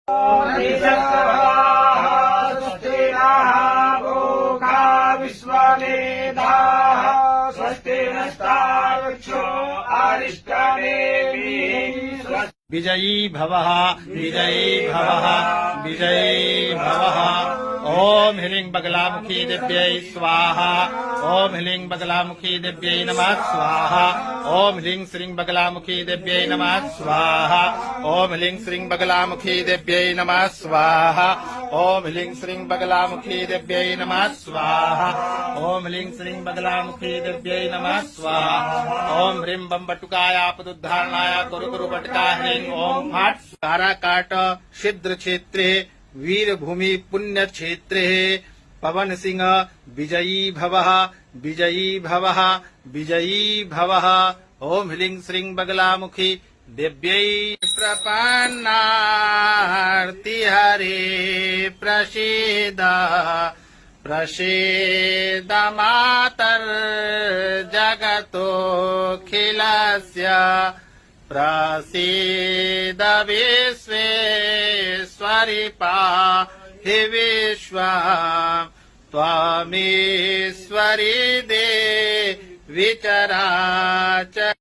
स्वस्ति नः भोगा विश्ववेदाः स्वस्ति नस्तार्क्ष्यो अरिष्टनेमिः। विजयी भवः विजयी भवः विजयी भवः। ओम ह्रीं बगलामुखी दिव्यै स्वाहा। ओम ह्रीं बगलामुखी दिव्यै नमः स्वाहा। ओम ह्रीं श्रीं बगलामुखी दिव्यै नमः स्वाहा। ओम ह्रीं श्रीं बगलामुखी दिव्यै नमः स्वाहा। ओम ह्रीं श्रीं बगलामुखी दिव्यै नमः स्वाहा। ओम ह्रीं श्रीं बगलामुखी दिव्यै नमः स्वाहा। ओम ह्रीं बम बटुकाय आपदुद्धारणाय कुरु कुरु बटका ह्रीं ओम फट्। काराकाट छिद्र क्षेत्रे वीरभूमि पुण्य क्षेत्रे पवन सिंह विजयी भवः विजयी भवः विजयी भवः। ओम ह्रीं श्रीं बगलामुखी दिव्यै प्रपन्नार्ति हरे प्रसीद प्रसीद मातर्जगतोऽखिलस्य प्रसीद विश्वेश्वरि पाहि विश्वम् त्वमीश्वरि देवि चराचर।